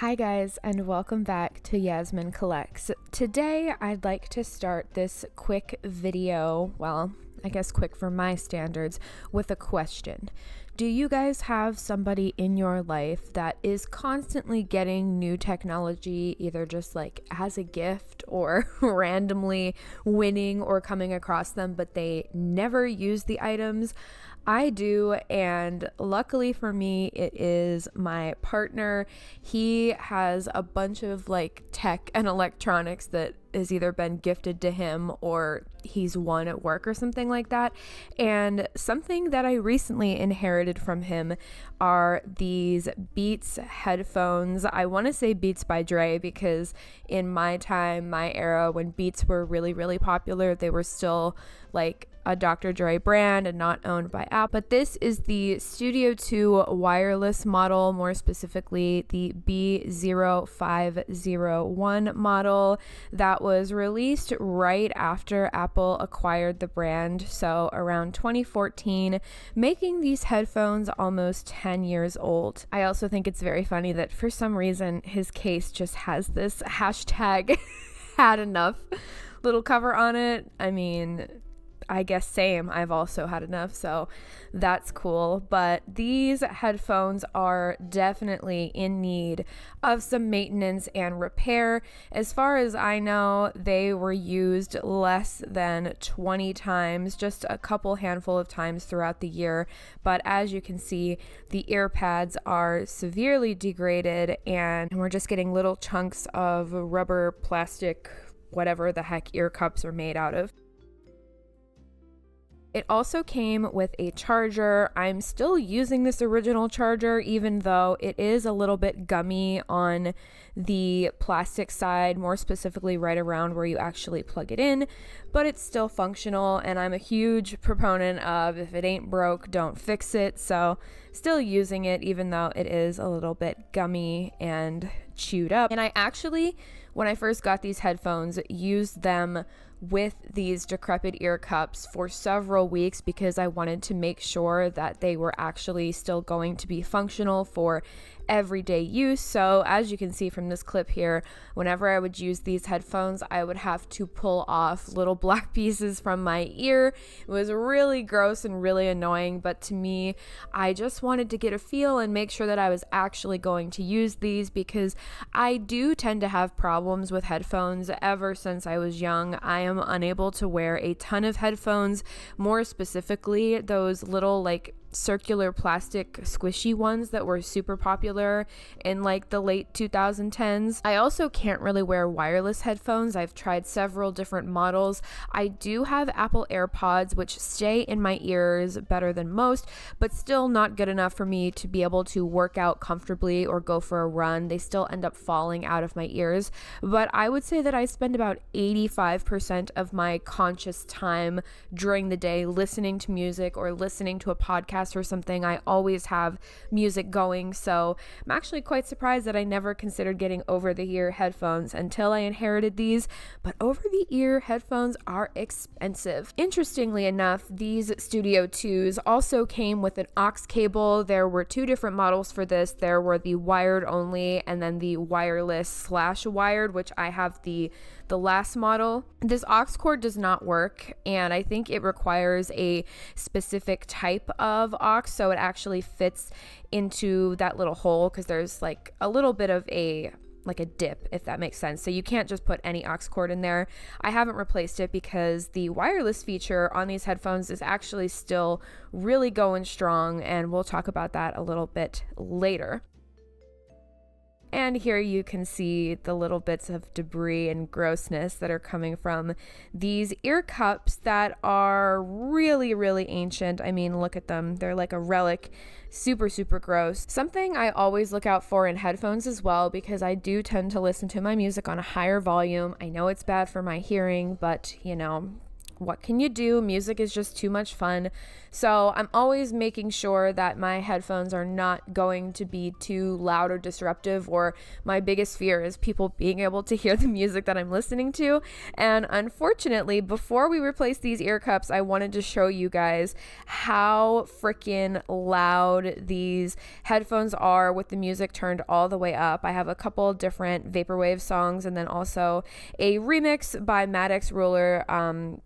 Hi guys, and welcome back to Yasmin Collects. Today I'd like to start this quick video, well, I guess quick for my standards, with a question. Do you guys have somebody in your life that is constantly getting new technology, either just like as a gift or randomly winning or coming across them, but they never use the items? I do, and luckily for me, it is my partner. He has a bunch of like tech and electronics that has either been gifted to him or he's won at work or something like that. And something that I recently inherited from him are these Beats headphones. I want to say Beats by Dre because in my time, my era, when Beats were really, really popular, they were still like a Dr. Dre brand and not owned by Apple. But this is the Studio 2 wireless model, more specifically the B0501 model that was released right after Apple acquired the brand, so around 2014, making these headphones almost 10 years old. I also think it's very funny that for some reason his case just has this hashtag had enough little cover on it. I mean, I guess same. I've also had enough, so that's cool. But these headphones are definitely in need of some maintenance and repair. As far as I know, they were used less than 20 times, just a couple handful of times throughout the year. But as you can see, the ear pads are severely degraded and we're just getting little chunks of rubber, plastic, whatever the heck ear cups are made out of. It also came with a charger. I'm still using this original charger, even though it is a little bit gummy on the plastic side, more specifically right around where you actually plug it in, but it's still functional, and I'm a huge proponent of if it ain't broke, don't fix it. So still using it, even though it is a little bit gummy and chewed up. And I actually, when I first got these headphones, used them with these decrepit ear cups for several weeks because I wanted to make sure that they were actually still going to be functional for everyday use. So as you can see from this clip here, whenever I would use these headphones, I would have to pull off little black pieces from my ear. It was really gross and really annoying, but to me, I just wanted to get a feel and make sure that I was actually going to use these because I do tend to have problems with headphones ever since I was young. I am unable to wear a ton of headphones, more specifically those little like circular plastic squishy ones that were super popular in like the late 2010s. I also can't really wear wireless headphones. I've tried several different models. I do have Apple AirPods, which stay in my ears better than most, but still not good enough for me to be able to work out comfortably or go for a run. They still end up falling out of my ears. But I would say that I spend about 85% of my conscious time during the day listening to music or listening to a podcast or something. I always have music going, so I'm actually quite surprised that I never considered getting over-the-ear headphones until I inherited these, but over-the-ear headphones are expensive. Interestingly enough, these Studio 2s also came with an aux cable. There were two different models for this. There were the wired only and then the wireless/wired, which I have the last model. This aux cord does not work, and I think it requires a specific type of aux, so it actually fits into that little hole because there's like a little bit of a dip, if that makes sense. So you can't just put any aux cord in there. I haven't replaced it because the wireless feature on these headphones is actually still really going strong, and we'll talk about that a little bit later. And here you can see the little bits of debris and grossness that are coming from these ear cups that are really, really ancient. I mean, look at them. They're like a relic. Super, super gross. Something I always look out for in headphones as well, because I do tend to listen to my music on a higher volume. I know it's bad for my hearing, but you know, what can you do? Music is just too much fun. So I'm always making sure that my headphones are not going to be too loud or disruptive, or my biggest fear is people being able to hear the music that I'm listening to. And unfortunately, before we replace these ear cups, I wanted to show you guys how freaking loud these headphones are with the music turned all the way up. I have a couple different vaporwave songs and then also a remix by Maddox Ruler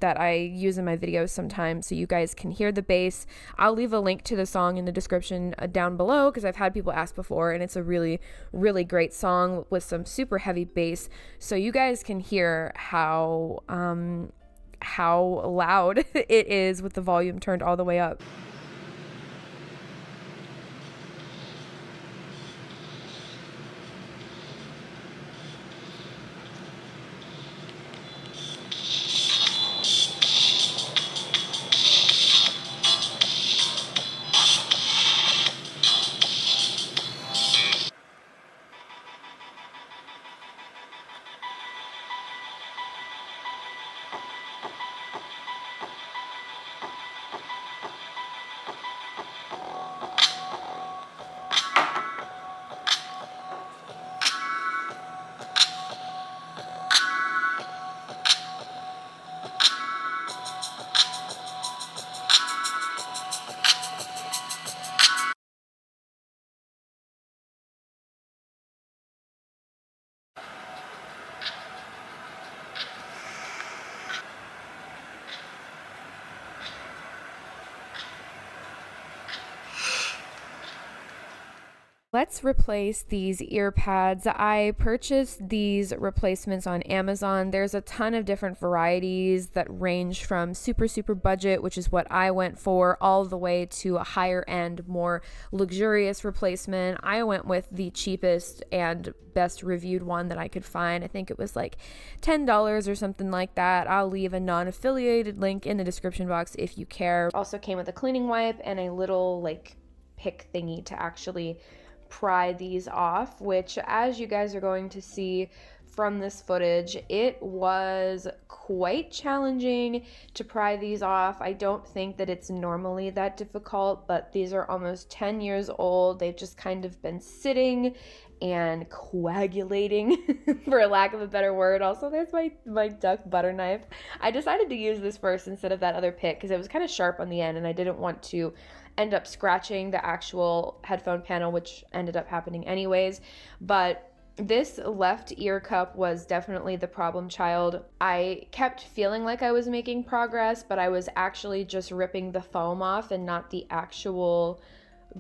that I use in my videos sometimes, so you guys can hear the bass. I'll leave a link to the song in the description down below, because I've had people ask before, and it's a really, really great song with some super heavy bass, so you guys can hear how loud it is with the volume turned all the way up. Let's replace these ear pads. I purchased these replacements on Amazon. There's a ton of different varieties that range from super, super budget, which is what I went for, all the way to a higher end, more luxurious replacement. I went with the cheapest and best reviewed one that I could find. I think it was like $10 or something like that. I'll leave a non-affiliated link in the description box if you care. Also came with a cleaning wipe and a little like pick thingy to actually pry these off, which, as you guys are going to see from this footage, it was quite challenging to pry these off. I don't think that it's normally that difficult, but these are almost 10 years old. They've just kind of been sitting and coagulating for lack of a better word. Also, there's my duck butter knife. I decided to use this first instead of that other pick because it was kind of sharp on the end and I didn't want to end up scratching the actual headphone panel, which ended up happening anyways. But this left ear cup was definitely the problem child. I kept feeling like I was making progress, but I was actually just ripping the foam off and not the actual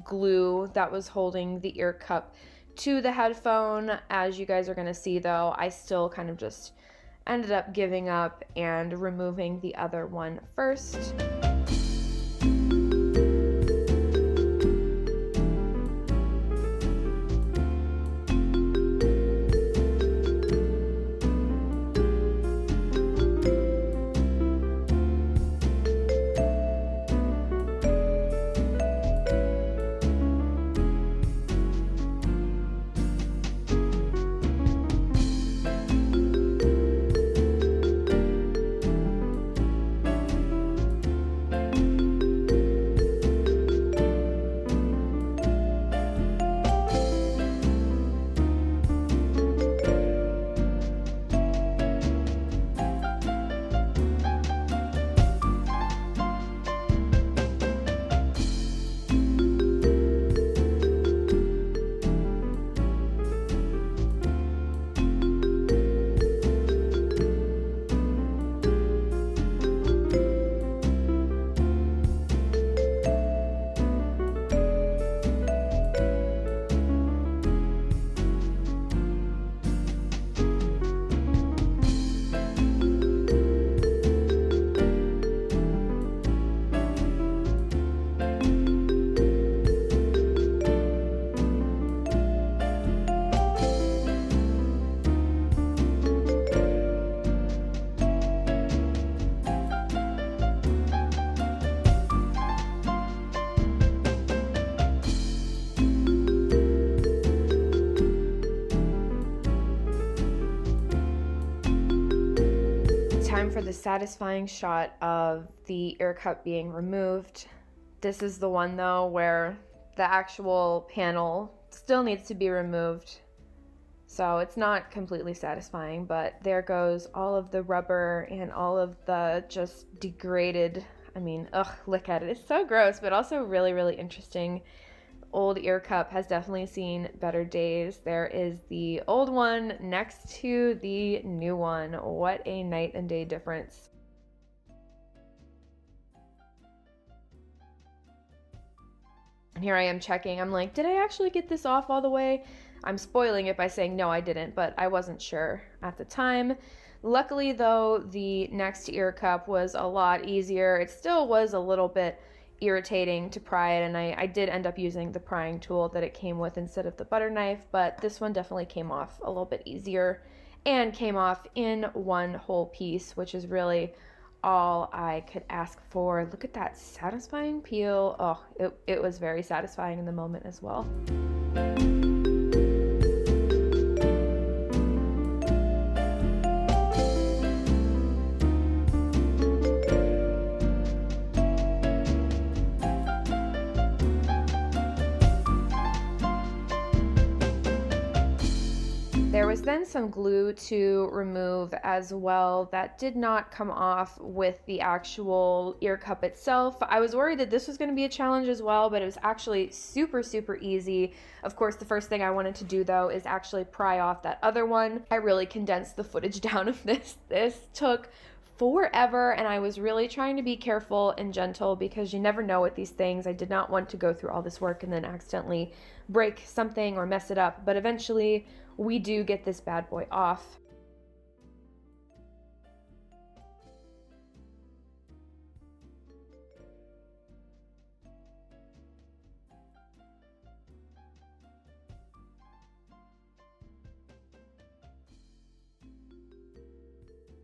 glue that was holding the ear cup to the headphone. As you guys are going to see though, I still kind of just ended up giving up and removing the other one first. time for the satisfying shot of the ear cup being removed. This is the one though where the actual panel still needs to be removed. So it's not completely satisfying, but there goes all of the rubber and all of the just degraded, look at it. It's so gross, but also really, really interesting. Old ear cup has definitely seen better days. There is the old one next to the new one. What a night and day difference. And here I am checking. I'm like, did I actually get this off all the way? I'm spoiling it by saying no, I didn't, but I wasn't sure at the time. Luckily though, the next ear cup was a lot easier. It still was a little bit irritating to pry it, and I did end up using the prying tool that it came with instead of the butter knife, but this one definitely came off a little bit easier and came off in one whole piece, which is really all I could ask for. Look at that satisfying peel. Oh, it was very satisfying in the moment as well. There was then some glue to remove as well that did not come off with the actual ear cup itself. I was worried that this was going to be a challenge as well, but it was actually super, super easy. Of course, the first thing I wanted to do though is actually pry off that other one. I really condensed the footage down of this. This took forever, and I was really trying to be careful and gentle because you never know with these things. I did not want to go through all this work and then accidentally break something or mess it up, but eventually we do get this bad boy off.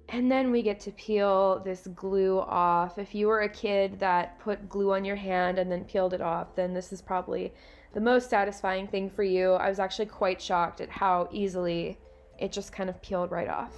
And then we get to peel this glue off. If you were a kid that put glue on your hand and then peeled it off, then this is probably the most satisfying thing for you. I was actually quite shocked at how easily it just kind of peeled right off.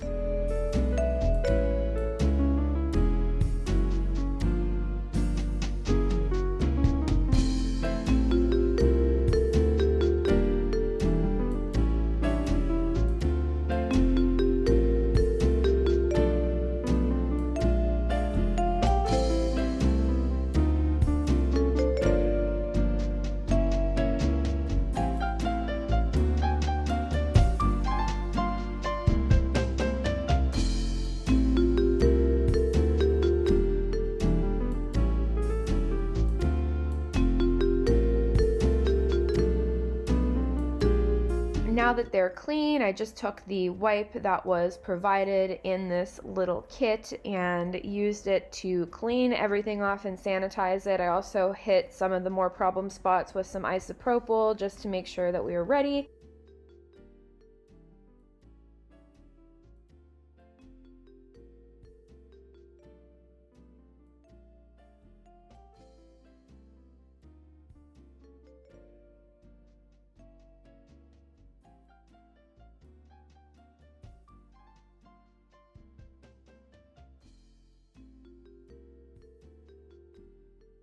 Now that they're clean, I just took the wipe that was provided in this little kit and used it to clean everything off and sanitize it. I also hit some of the more problem spots with some isopropyl just to make sure that we were ready.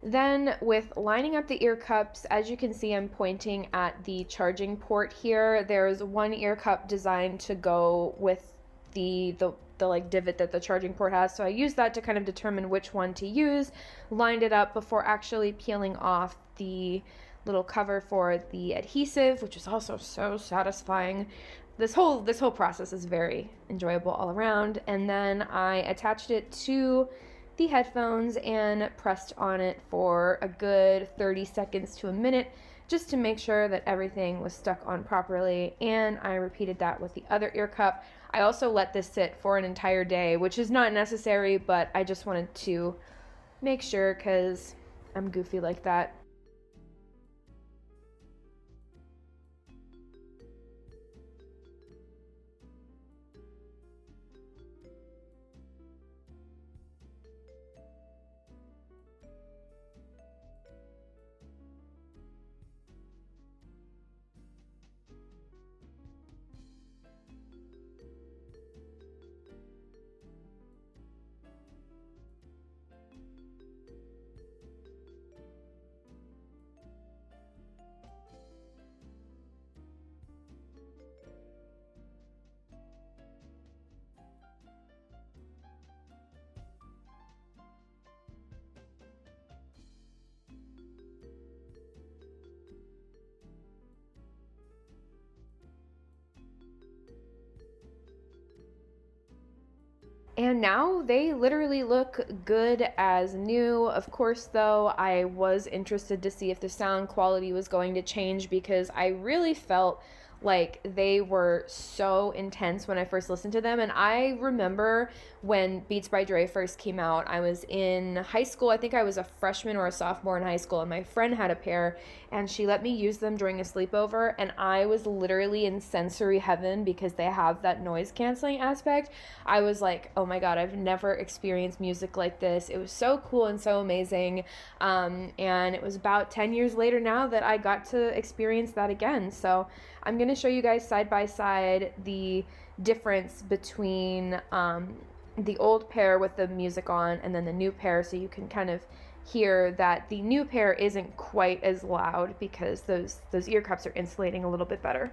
Then with lining up the ear cups, as you can see, I'm pointing at the charging port here. There's one ear cup designed to go with the like divot that the charging port has. So I used that to kind of determine which one to use, lined it up before actually peeling off the little cover for the adhesive, which is also so satisfying. This whole process is very enjoyable all around. And then I attached it to the headphones and pressed on it for a good 30 seconds to a minute just to make sure that everything was stuck on properly, and I repeated that with the other ear cup. I also let this sit for an entire day, which is not necessary, but I just wanted to make sure because I'm goofy like that. And now they literally look good as new. Of course, though, I was interested to see if the sound quality was going to change because I really felt like they were so intense when I first listened to them. And I remember when Beats by Dre first came out, I was in high school. I think I was a freshman or a sophomore in high school, and my friend had a pair, and she let me use them during a sleepover. And I was literally in sensory heaven because they have that noise canceling aspect. I was like, oh my God, I've never experienced music like this. It was so cool and so amazing. And it was about 10 years later now that I got to experience that again. So I'm going to show you guys side by side the difference between the old pair with the music on and then the new pair, so you can kind of hear that the new pair isn't quite as loud because those ear cups are insulating a little bit better.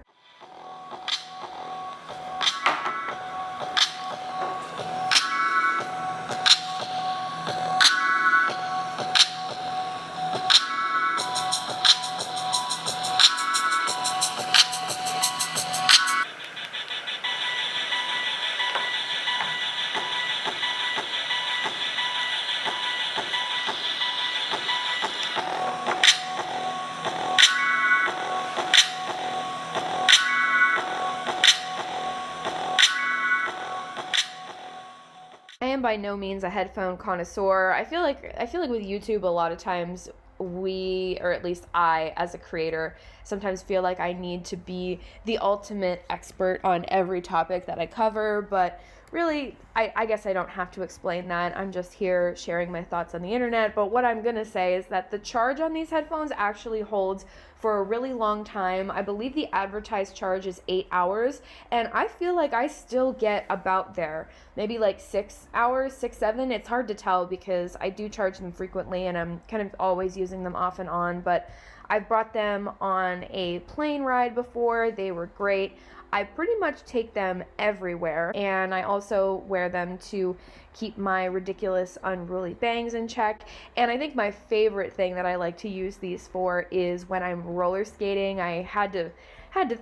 I am by no means a headphone connoisseur. I feel like with YouTube a lot of times we, or at least I as a creator, sometimes feel like I need to be the ultimate expert on every topic that I cover, but really, I guess I don't have to explain that. I'm just here sharing my thoughts on the internet. But what I'm going to say is that the charge on these headphones actually holds for a really long time. I believe the advertised charge is 8 hours, and I feel like I still get about there. Maybe like 6 hours, 6, 7. It's hard to tell because I do charge them frequently and I'm kind of always using them off and on, but I've brought them on a plane ride before. They were great. I pretty much take them everywhere, and I also wear them to keep my ridiculous unruly bangs in check. And I think my favorite thing that I like to use these for is when I'm roller skating. I had to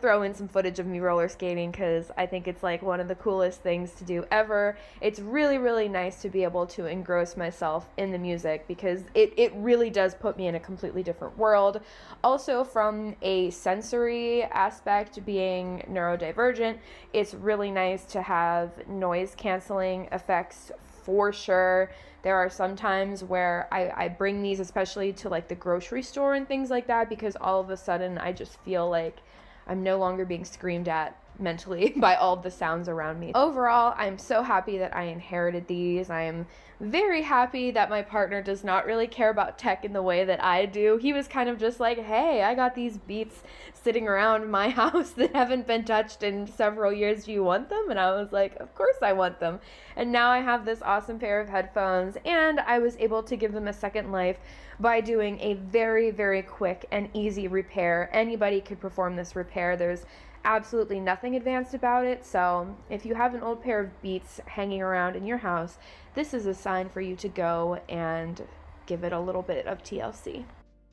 throw in some footage of me roller skating because I think it's like one of the coolest things to do ever. It's really, really nice to be able to engross myself in the music because it really does put me in a completely different world. Also, from a sensory aspect, being neurodivergent, it's really nice to have noise canceling effects for sure. There are some times where I bring these especially to like the grocery store and things like that because all of a sudden I just feel like I'm no longer being screamed at mentally by all the sounds around me. Overall, I'm so happy that I inherited these. I am very happy that my partner does not really care about tech in the way that I do. He was kind of just like, hey, I got these Beats sitting around my house that haven't been touched in several years. Do you want them? And I was like, of course I want them. And now I have this awesome pair of headphones, and I was able to give them a second life by doing a very, very quick and easy repair. Anybody could perform this repair. There's absolutely nothing advanced about it. So if you have an old pair of Beats hanging around in your house, this is a sign for you to go and give it a little bit of TLC.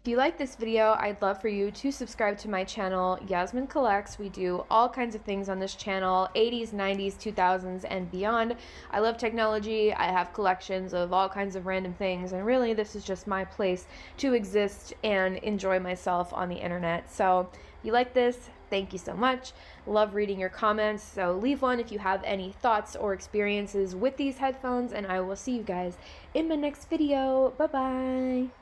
If you like this video, I'd love for you to subscribe to my channel, Yasmin Collects. We do all kinds of things on this channel, 80s, 90s, 2000s, and beyond. I love technology. I have collections of all kinds of random things, and really this is just my place to exist and enjoy myself on the internet. So if you like this, thank you so much. Love reading your comments, so leave one if you have any thoughts or experiences with these headphones, and I will see you guys in my next video. Bye-bye.